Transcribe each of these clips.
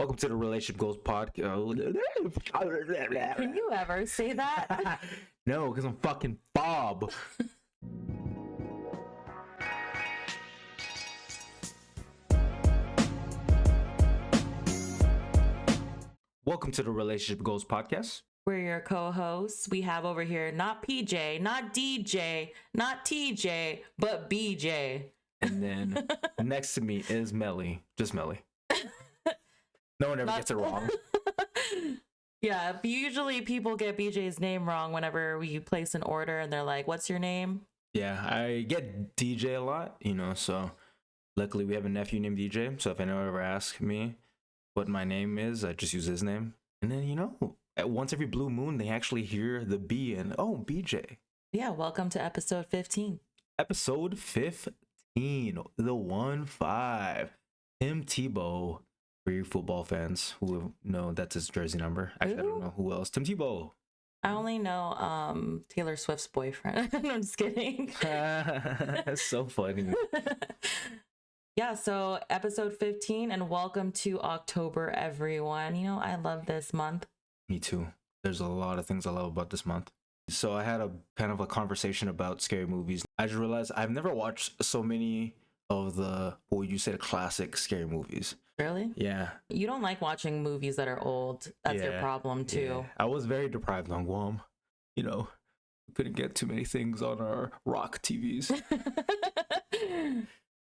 Welcome to the Relationship Goals podcast. Can you ever say that? No, because I'm fucking Bob. Welcome to the Relationship Goals podcast. We're your co-hosts. We have over here not PJ, not DJ, not TJ, but BJ. And then next to me is Melly. Just Melly. No one ever gets it wrong. Yeah, usually people get BJ's name wrong whenever we place an order and they're like, what's your name? Yeah, I get DJ a lot, so luckily we have a nephew named DJ. So if anyone ever asks me what my name is, I just use his name. And then, once every blue moon, they actually hear the B and, oh, BJ. Yeah, welcome to episode 15. Episode 15, the 1-5. Tim Tebow. For you football fans who know that's his jersey number. Actually, I don't know who else. Tim Tebow. I only know Taylor Swift's boyfriend. I'm just kidding. That's so funny. Yeah, so episode 15, and welcome to October, everyone. I love this month. Me too. There's a lot of things I love about this month. So I had a kind of a conversation about scary movies. I just realized I've never watched so many of the, what you said, classic scary movies. Really? Yeah. You don't like watching movies that are old. That's your problem too. Yeah. I was very deprived on Guam. Couldn't get too many things on our rock TVs.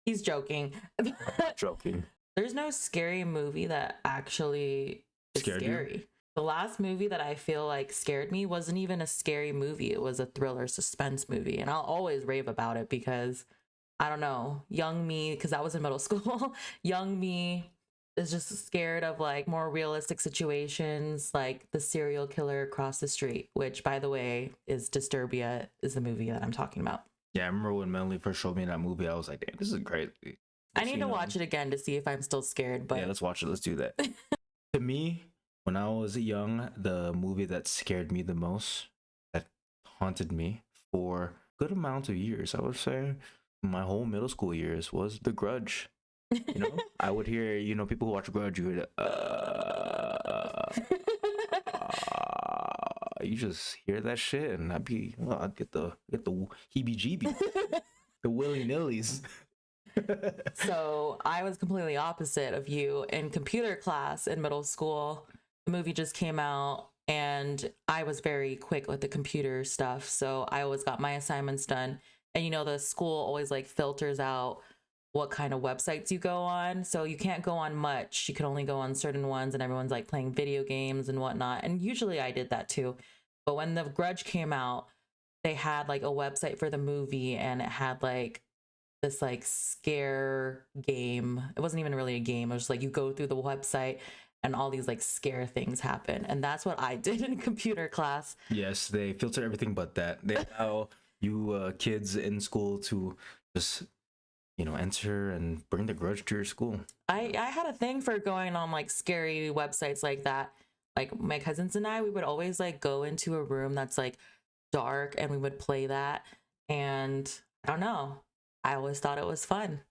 He's joking. Joking. There's no scary movie that actually is scary. You? The last movie that I feel like scared me wasn't even a scary movie. It was a thriller suspense movie. And I'll always rave about it because, I don't know, young me, because I was in middle school, young me is just scared of like more realistic situations, like the serial killer across the street, which, by the way, is Disturbia, is the movie that I'm talking about. Yeah, I remember when Melly first showed me that movie, I was like, damn, this is great. I need to watch it again to see if I'm still scared. But yeah, let's watch it. Let's do that. To me, when I was young, the movie that scared me the most, that haunted me for a good amount of years, I would say, my whole middle school years, was The Grudge. I would hear, people who watch Grudge, you would, you just hear that shit, and I'd get the heebie-jeebies, the willy-nillys. So I was completely opposite of you. In computer class in middle school, the movie just came out, and I was very quick with the computer stuff, so I always got my assignments done. And the school always like filters out what kind of websites you go on. So you can't go on much. You can only go on certain ones, and everyone's like playing video games and whatnot. And usually I did that too. But when The Grudge came out, they had like a website for the movie, and it had like this like scare game. It wasn't even really a game. It was just like you go through the website and all these like scare things happen. And that's what I did in computer class. Yes, they filter everything but that. They allow you kids in school to just enter and bring The Grudge to your school. I had a thing for going on like scary websites like that. Like my cousins and I, we would always like go into a room that's like dark, and we would play that. And I don't know, I always thought it was fun.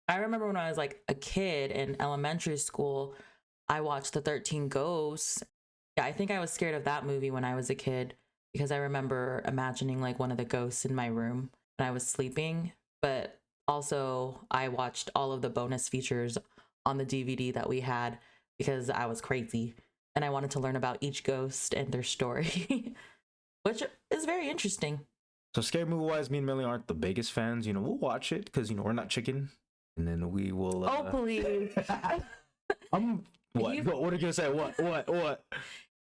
I remember when I was like a kid in elementary school, I watched The 13 Ghosts. Yeah, I think I was scared of that movie when I was a kid, because I remember imagining like one of the ghosts in my room when I was sleeping. But also I watched all of the bonus features on the DVD that we had because I was crazy and I wanted to learn about each ghost and their story, which is very interesting. So scary movie wise, me and Melly aren't the biggest fans. We'll watch it because we're not chicken, and then we will. Oh please! What? What are you gonna say? What?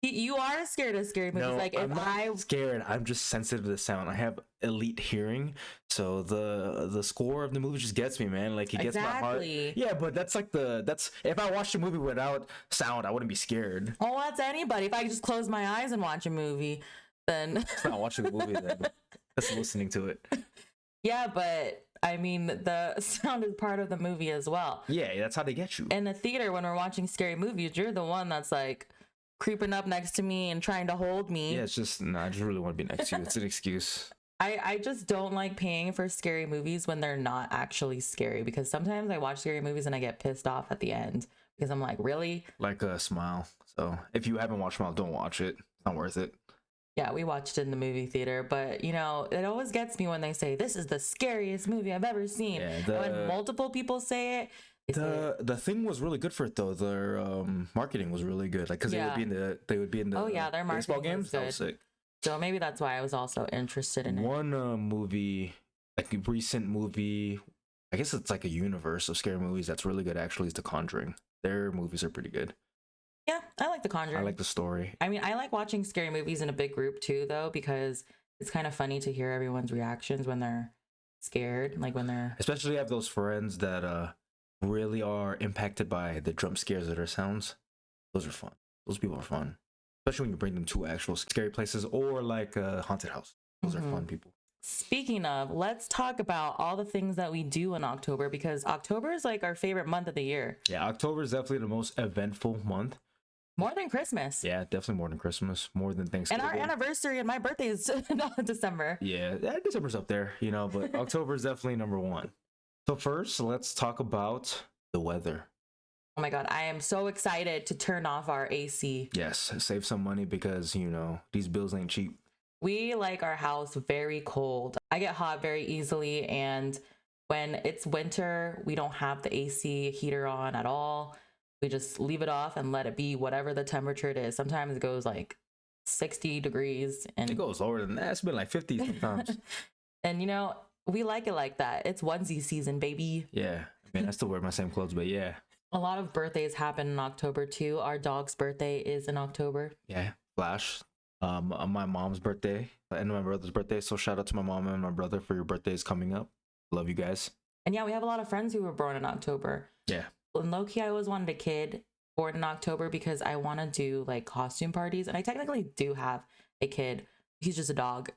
You are scared of scary movies. No, like I'm not scared. I'm just sensitive to the sound. I have elite hearing, so the score of the movie just gets me, man. Like it gets my heart. Yeah, but that's if I watched a movie without sound, I wouldn't be scared. Oh, that's anybody. If I just close my eyes and watch a movie, then it's not watching the movie. Then that's listening to it. Yeah, but I mean, the sound is part of the movie as well. Yeah, that's how they get you. In the theater, when we're watching scary movies, you're the one that's like creeping up next to me and trying to hold me. Yeah, it's just, I just really want to be next to you. It's an excuse. I just don't like paying for scary movies when they're not actually scary, because sometimes I watch scary movies and I get pissed off at the end because I'm like, really? Like a Smile. So if you haven't watched Smile, don't watch it. It's not worth it. Yeah, we watched it in the movie theater, but you know, it always gets me when they say this is the scariest movie I've ever seen. Yeah, And when multiple people say it, the thing was really good for it though. Their marketing was really good. Like because Yeah. they would be in the Oh, yeah, their baseball marketing was games. That was good. sick. So maybe that's why I was also interested in it. One movie, like a recent movie, I guess it's like a universe of scary movies that's really good. Actually, is The Conjuring. Their movies are pretty good. Yeah, I like The Conjuring. I like the story. I mean, I like watching scary movies in a big group too, though, because it's kind of funny to hear everyone's reactions when they're scared, like when they're. Especially have those friends that really are impacted by the jump scares that are sounds. Those are fun. Those people are fun. Especially when you bring them to actual scary places or like a haunted house. Those are fun people. Speaking of, let's talk about all the things that we do in October, because October is like our favorite month of the year. Yeah, October is definitely the most eventful month. More than Christmas. Yeah, definitely more than Christmas, more than Thanksgiving. And our anniversary and my birthday is not December. Yeah, December's up there, you know, but October is definitely number one. So first, let's talk about the weather. Oh my God, I am so excited to turn off our AC. Yes, save some money because, you know, these bills ain't cheap. We like our house very cold. I get hot very easily, and when it's winter, we don't have the AC heater on at all. We just leave it off and let it be whatever the temperature it is. Sometimes it goes like 60 degrees. And it goes lower than that. It's been like 50 sometimes. And, you know, we like it like that. It's onesie season, baby. Yeah. I mean, I still wear my same clothes, but yeah. A lot of birthdays happen in October, too. Our dog's birthday is in October. Yeah. Flash. My mom's birthday and my brother's birthday. So shout out to my mom and my brother for your birthdays coming up. Love you guys. And yeah, we have a lot of friends who were born in October. Yeah. In low-key, I always wanted a kid born in October because I want to do like costume parties. And I technically do have a kid. He's just a dog.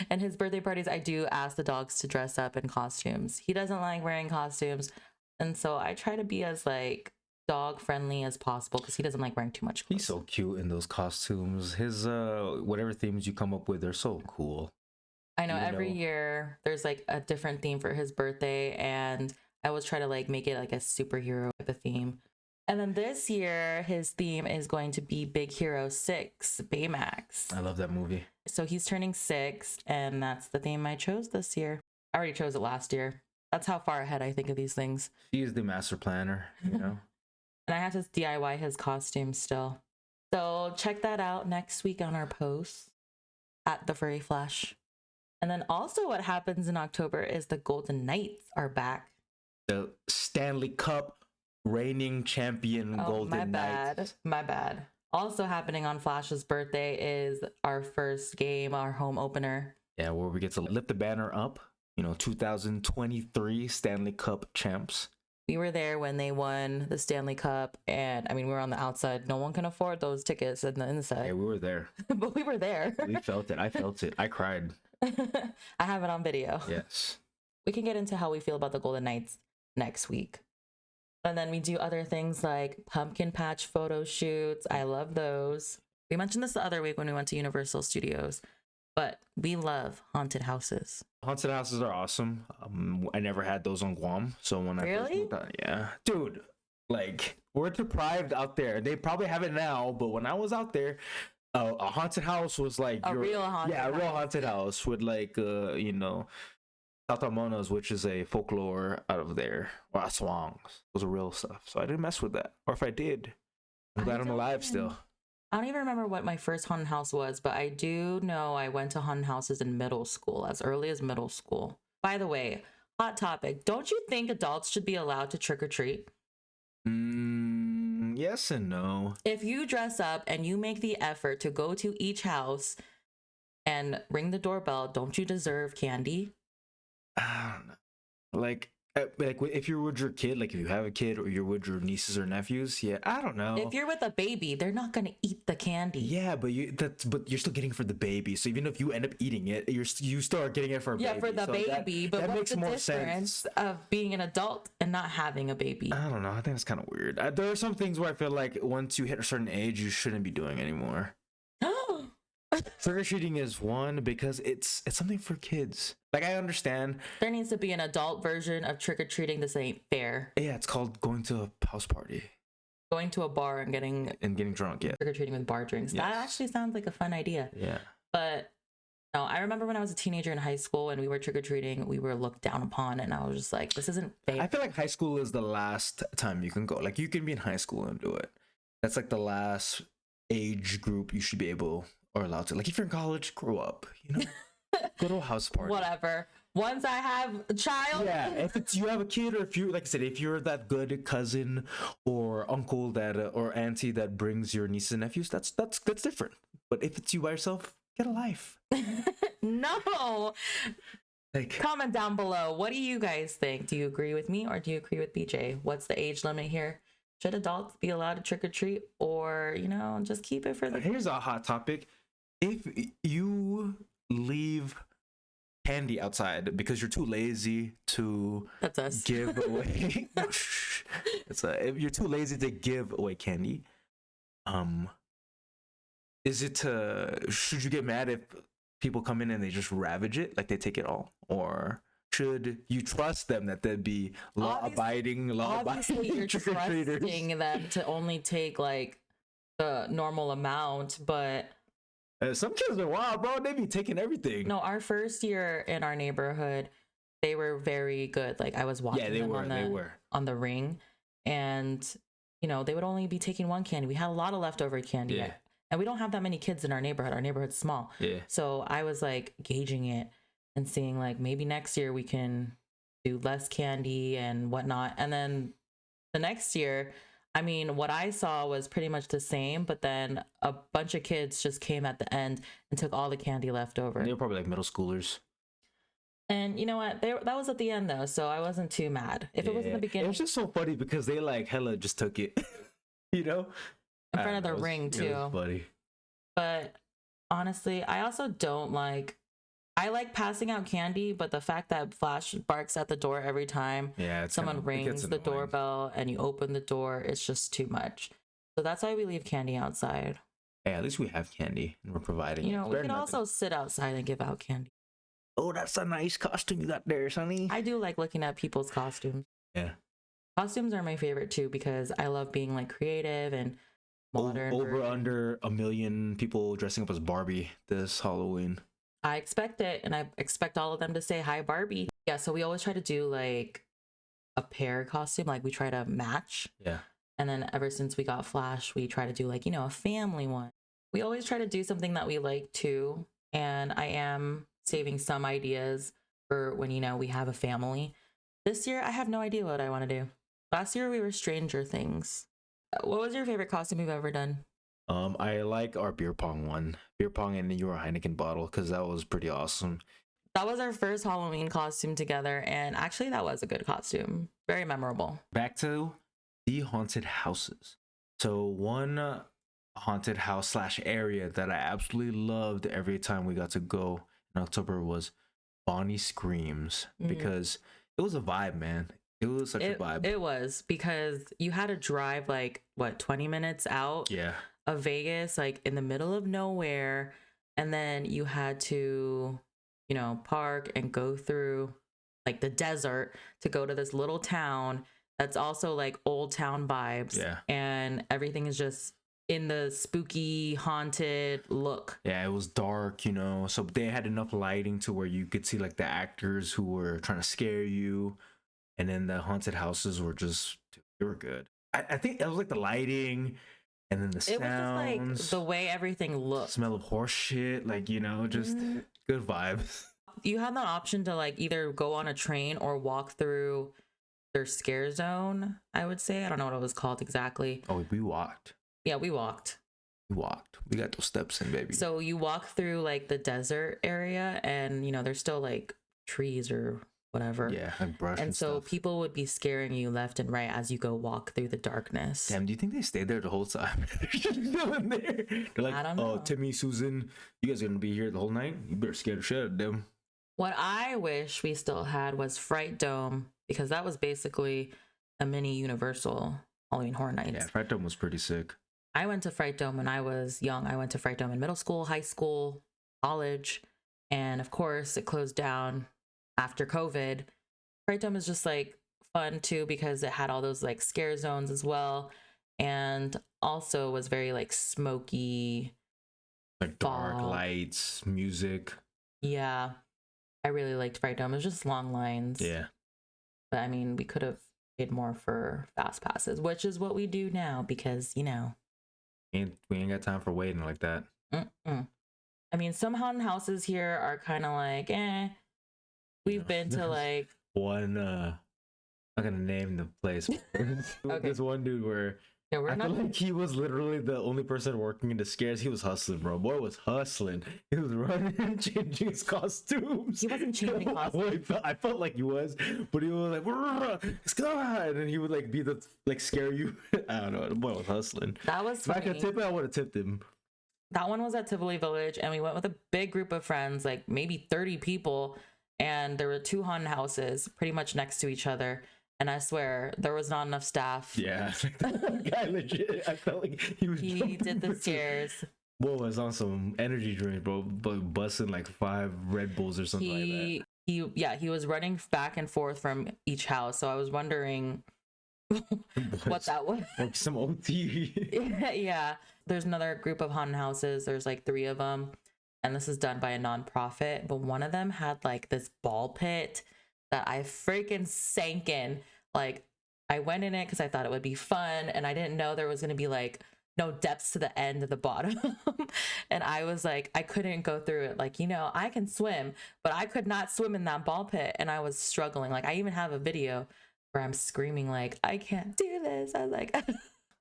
And his birthday parties, I do ask the dogs to dress up in costumes. He doesn't like wearing costumes. And so I try to be as like dog friendly as possible because he doesn't like wearing too much clothes. He's so cute in those costumes. His whatever themes you come up with, they're so cool. I know every year there's like a different theme for his birthday, and I always try to like make it like a superhero type of theme. And then this year his theme is going to be Big Hero 6 Baymax. I love that movie. So he's turning 6, and that's the theme I chose this year. I already chose it last year. That's how far ahead I think of these things. She is the master planner, you know. And I have to DIY his costume still. So check that out next week on our post at the Furry Flash. And then also what happens in October is the Golden Knights are back. The Stanley Cup reigning champion Golden Knights. My bad. Also happening on Flash's birthday is our first game, our home opener. Yeah, where we get to lift the banner up. You know, 2023 Stanley Cup champs. We were there when they won the Stanley Cup, and I mean, we were on the outside. No one can afford those tickets in the inside. Yeah, we were there. But we were there. We felt it. I felt it. I cried. I have it on video. Yes. We can get into how we feel about the Golden Knights next week. And then we do other things like pumpkin patch photo shoots. I love those. We mentioned this the other week when we went to Universal Studios, but we love haunted houses. Haunted houses are awesome. I never had those on Guam. So when I first moved out, yeah. Dude, like, we're deprived out there. They probably have it now, but when I was out there, a haunted house was like a real haunted house with like you know, Tatamonas, which is a folklore out of there. Or aswangs. Those are real stuff. So I didn't mess with that. Or if I did, I'm glad I'm alive still. I don't even remember what my first haunted house was, but I do know I went to haunted houses in middle school, as early as middle school. By the way, hot topic. Don't you think adults should be allowed to trick or treat? Yes and no. If you dress up and you make the effort to go to each house and ring the doorbell, don't you deserve candy? I don't know. Like if you're with your kid, like if you have a kid or you're with your nieces or nephews, yeah, I don't know. If you're with a baby, they're not gonna eat the candy. Yeah, but you're still getting it for the baby. So even if you end up eating it, you still are getting it for a baby. Yeah, for the baby. But what's the difference of being an adult and not having a baby? I don't know. I think it's kind of weird. There are some things where I feel like once you hit a certain age, you shouldn't be doing anymore. Trick-or-treating is one because it's something for kids. Like, I understand. There needs to be an adult version of trick-or-treating. This ain't fair. Yeah, it's called going to a house party. Going to a bar and getting drunk. Yeah. trick or treating with bar drinks. Yes. That actually sounds like a fun idea. Yeah. But no, I remember when I was a teenager in high school and we were trick or treating, we were looked down upon, and I was just like, this isn't fair. I feel like high school is the last time you can go. Like, you can be in high school and do it. That's like the last age group you should be able or allowed to. Like, if you're in college, grow up. You know, go to a house party. Whatever. Once I have a child. Yeah, if it's you have a kid, or if you, like I said, if you're that good cousin or uncle that or auntie that brings your nieces and nephews, that's different. But if it's you by yourself, get a life. No. Like, Comment down below. What do you guys think? Do you agree with me or do you agree with BJ? What's the age limit here? Should adults be allowed to trick or treat, or just keep it for the? here's a hot topic: if you leave candy outside because you're too lazy to That's us. give away, if you're too lazy to give away candy, should you get mad if people come in and they just ravage it, like they take it all, or should you trust them that they'd be law-abiding Obviously, you're trick-or-treaters? trusting them to only take like the normal amount, but Some kids are wild, bro. They be taking everything. no, our first year in our neighborhood, they were very good. Like, I was watching Yeah, they them were. on the ring, and they would only be taking one candy. We had a lot of leftover candy. Yeah. And we don't have that many kids in our neighborhood. Our neighborhood's small. Yeah. So I was like gauging it and seeing like maybe next year we can do less candy and whatnot. And then the next year, I mean, what I saw was pretty much the same, but then a bunch of kids just came at the end and took all the candy left over. They were probably like middle schoolers. And you know what? That was at the end though, so I wasn't too mad. If it was in the beginning, it was just so funny because they like hella just took it, you know, in front of the ring too. It was funny. But honestly, I also don't like. I like passing out candy, but the fact that Flash barks at the door every time someone rings the doorbell and you open the door, it's just too much. So that's why we leave candy outside. Hey, at least we have candy and we're providing. We can also sit outside and give out candy. Oh, that's a nice costume you got there, Sonny. I do like looking at people's costumes. Yeah. Costumes are my favorite too because I love being like creative and modern. Under 1 million people dressing up as Barbie this Halloween. I expect it, and I expect all of them to say hi, Barbie. Yeah, so we always try to do like a pair costume, like we try to match. Yeah. And then ever since we got Flash, we try to do like, a family one. We always try to do something that we like too. And I am saving some ideas for when, we have a family. This year, I have no idea what I want to do. Last year, we were Stranger Things. What was your favorite costume you've ever done? I like our beer pong one. Beer pong and your Heineken bottle, because that was pretty awesome. That was our first Halloween costume together, and actually that was a good costume. Very memorable. Back to the haunted houses. So one haunted house / area that I absolutely loved every time we got to go in October was Bonnie Screams, because it was a vibe, man. It was such a vibe. It was, because you had to drive like 20 minutes out of Vegas, like in the middle of nowhere, and then you had to park and go through like the desert to go to this little town that's also like old town vibes. Yeah. And everything is just in the spooky, haunted look. Yeah, it was dark, so they had enough lighting to where you could see like the actors who were trying to scare you. And then the haunted houses were they were good. I think it was like the lighting and then the sounds. It was just like the way everything looked. Smell of horse shit, like, just good vibes. You had the option to like either go on a train or walk through their scare zone, I would say. I don't know what it was called exactly. Oh, we walked. Yeah, we walked. We got those steps in, baby. So you walk through like the desert area and, there's still like trees or whatever. Yeah, like brush and so stuff. People would be scaring you left and right as you go walk through the darkness. Damn, do you think they stayed there the whole time? They're just chilling there. They're like, I don't know. Oh, Timmy, Susan, you guys are gonna be here the whole night? You better scare the shit out of them. What I wish we still had was Fright Dome, because that was basically a mini Universal Halloween Horror Nights. Yeah, Fright Dome was pretty sick. I went to Fright Dome when I was young. I went to Fright Dome in middle school, high school, college, and of course it closed down after COVID. Fright Dome is just like fun too because it had all those like scare zones as well. and also was very like smoky, Like dark fog. lights, music. Yeah, I really liked Fright Dome. It was just long lines. Yeah. But I mean, we could have paid more for fast passes, which is what we do now because, you know. We ain't got time for waiting like that. Mm-mm. I mean, some haunted houses here are kind of like, eh. We've been to like one. I'm not gonna name the place. Okay. There's one dude where yeah, we're I not feel like he was literally the only person working in the scares. He was hustling, bro. Boy was hustling. He was running and changing his costumes. He wasn't changing costumes. I felt like he was, but he was like, "It's God," and he would like be the like scare you. I don't know. The boy was hustling. That was If I funny. could tip it, I would have tipped him. That one was at Tivoli Village, and we went with a big group of friends, like maybe 30 people, and there were two haunted houses pretty much next to each other. And I swear there was not enough staff. Yeah, that guy legit. I felt like he was. He did the scares. Boy was on some energy drink, bro, but busting like 5 Red Bulls or something like that. He was running back and forth from each house. So I was wondering what that was. Like some OT. Yeah. There's another group of haunted houses. There's like 3 of them. And this is done by a nonprofit. But one of them had like this ball pit that I freaking sank in. Like, I went in it because I thought it would be fun. And I didn't know there was going to be like no depths to the end of the bottom. And I was like, I couldn't go through it. Like, you know, I can swim, but I could not swim in that ball pit. And I was struggling. Like, I even have a video where I'm screaming, like, I can't do this. I was like, it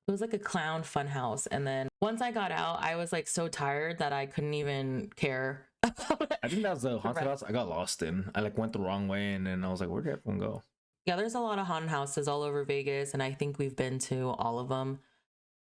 was like a clown fun house. And then once I got out, I was like so tired that I couldn't even care. I think that was the haunted house I got lost in. I like went the wrong way, and then I was like, where did everyone go? Yeah, there's a lot of haunted houses all over Vegas, and I think we've been to all of them.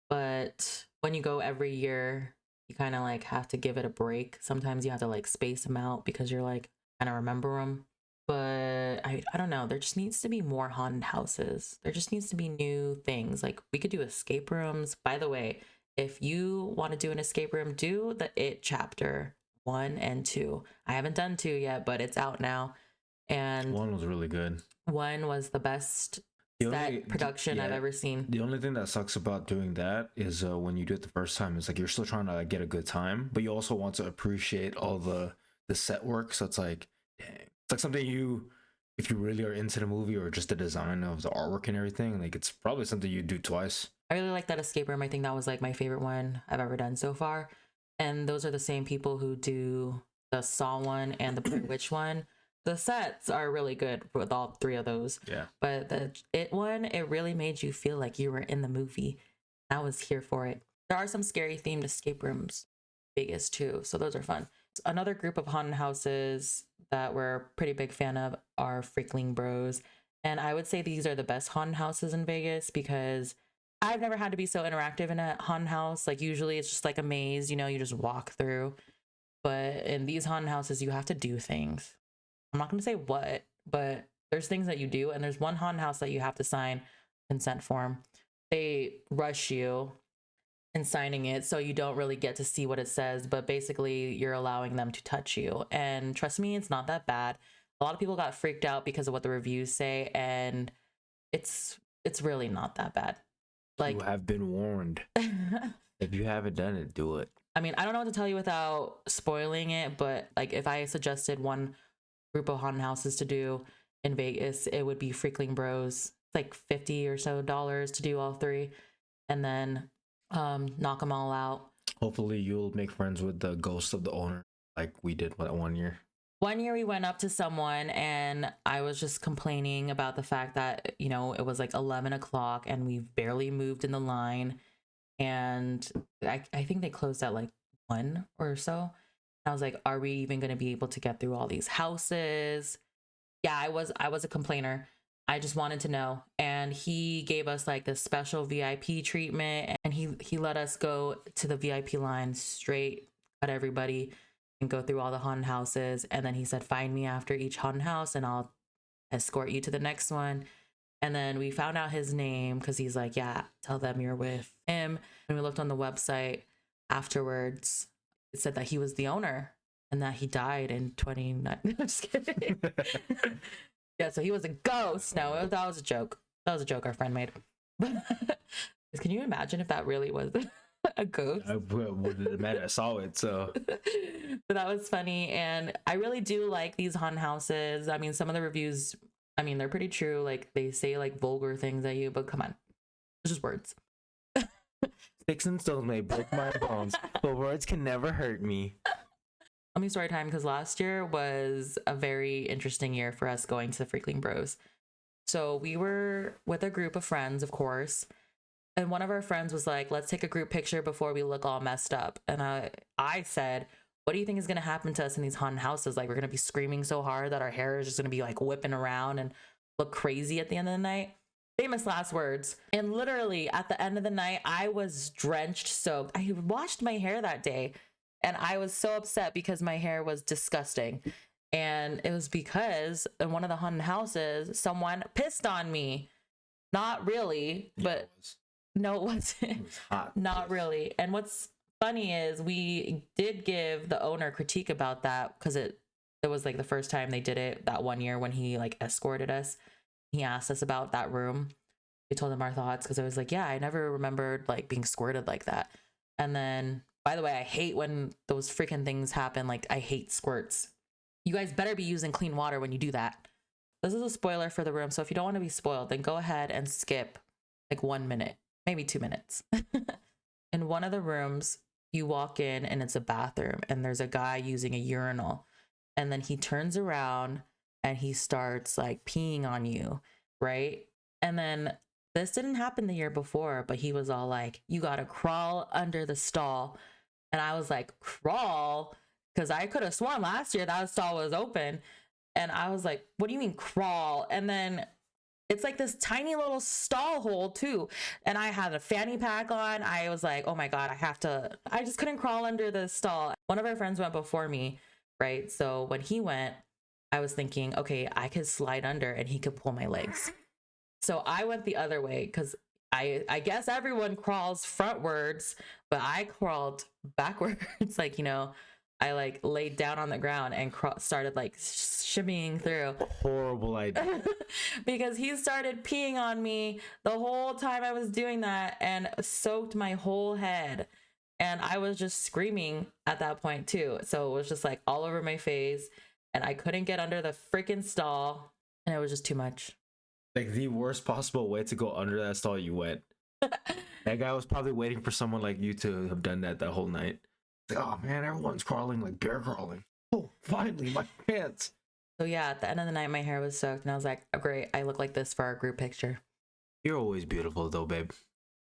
But when you go every year, you kind of like have to give it a break. Sometimes you have to like space them out because you're like kind of remember them. But I don't know. There just needs to be more haunted houses. There just needs to be new things. Like we could do escape rooms. By the way, if you want to do an escape room, do the It chapter 1 and 2. I haven't done 2 yet, but it's out now. And 1 was really good. 1 was the best set production I've ever seen. The only thing that sucks about doing that is when you do it the first time, it's like you're still trying to get a good time, but you also want to appreciate all the set work. So it's like, dang, it's like something if you really are into the movie or just the design of the artwork and everything, like it's probably something you do twice. I really like that escape room. I think that was like my favorite one I've ever done so far. And those are the same people who do the Saw one and the Blair Witch one. The sets are really good with all 3 of those. Yeah. But the It one, it really made you feel like you were in the movie. I was here for it. There are some scary themed escape rooms in Vegas too, so those are fun. Another group of haunted houses that we're a pretty big fan of are Freakling Bros. And I would say these are the best haunted houses in Vegas because I've never had to be so interactive in a haunted house. Like usually it's just like a maze, you know, you just walk through. But in these haunted houses, you have to do things. I'm not going to say what, but there's things that you do. And there's one haunted house that you have to sign consent form. They rush you in signing it, so you don't really get to see what it says. But basically, you're allowing them to touch you. And trust me, it's not that bad. A lot of people got freaked out because of what the reviews say. And it's really not that bad. Like, you have been warned. If you haven't done it, do it. I mean, I don't know what to tell you without spoiling it, but like if I suggested one group of haunted houses to do in Vegas, it would be Freakling Bros. It's like $50 or so to do all 3, and then knock them all out. Hopefully you'll make friends with the ghost of the owner like we did that 1 year. 1 year we went up to someone and I was just complaining about the fact that, you know, it was like 11 o'clock and we barely moved in the line. And I think they closed at like 1 or so. I was like, are we even going to be able to get through all these houses? Yeah, I was a complainer. I just wanted to know. And he gave us like this special VIP treatment, and he let us go to the VIP line straight at everybody and go through all the haunted houses. And then he said, find me after each haunted house and I'll escort you to the next one. And then we found out his name because he's like, yeah, tell them you're with him. And we looked on the website afterwards. It said that he was the owner and that he died in 29. I'm just kidding. Yeah, so he was a ghost. No, that was a joke. That was a joke our friend made. Can you imagine if that really was a ghost? I wouldn't imagine. I saw it, so. But that was funny. And I really do like these haunted houses. I mean, some of the reviews, I mean, they're pretty true. Like they say like vulgar things at you, but come on, it's just words. Sticks and stones may break my bones, but words can never hurt me. Let me story time, because last year was a very interesting year for us going to the Freakling Bros. So we were with a group of friends, of course. And one of our friends was like, let's take a group picture before we look all messed up. And I said, what do you think is going to happen to us in these haunted houses? Like, we're going to be screaming so hard that our hair is just going to be like whipping around and look crazy at the end of the night. Famous last words. And literally at the end of the night, I was drenched, soaked. I washed my hair that day. And I was so upset because my hair was disgusting. And it was because in one of the haunted houses, someone pissed on me. Not really, but no, it wasn't. It was hot. Not really. And what's funny is we did give the owner critique about that, because it was like the first time they did it that one year when he like escorted us. He asked us about that room. We told him our thoughts, because I was like, yeah, I never remembered like being squirted like that. And then, by the way, I hate when those freaking things happen. Like, I hate squirts. You guys better be using clean water when you do that. This is a spoiler for the room. So if you don't want to be spoiled, then go ahead and skip like 1 minute, maybe 2 minutes. In one of the rooms, you walk in and it's a bathroom, and there's a guy using a urinal. And then he turns around and he starts like peeing on you, right? And then this didn't happen the year before, but he was all like, you got to crawl under the stall. And I was like, crawl? Because I could have sworn last year that stall was open. And I was like, what do you mean crawl? And then it's like this tiny little stall hole too. And I had a fanny pack on. I was like, oh my God, I just couldn't crawl under the stall. One of our friends went before me, right? So when he went, I was thinking, okay, I could slide under and he could pull my legs. So I went the other way, because I guess everyone crawls frontwards, but I crawled backwards. Like, I like laid down on the ground and started like shimmying through. Horrible idea. Because he started peeing on me the whole time I was doing that, and soaked my whole head. And I was just screaming at that point too. So it was just like all over my face, and I couldn't get under the freaking stall, and it was just too much. Like the worst possible way to go under that stall you went. That guy was probably waiting for someone like you to have done that whole night. Like, oh man, everyone's crawling like bear crawling. Oh, finally, my pants. So yeah, at the end of the night, my hair was soaked, and I was like, oh, great, I look like this for our group picture. You're always beautiful though, babe.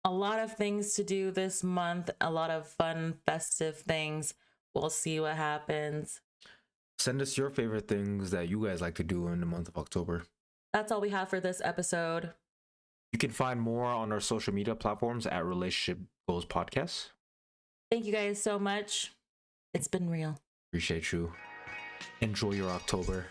A lot of things to do this month, a lot of fun, festive things. We'll see what happens. Send us your favorite things that you guys like to do in the month of October. That's all we have for this episode. You can find more on our social media platforms at Relationship Goals Podcast. Thank you guys so much. It's been real. Appreciate you. Enjoy your October.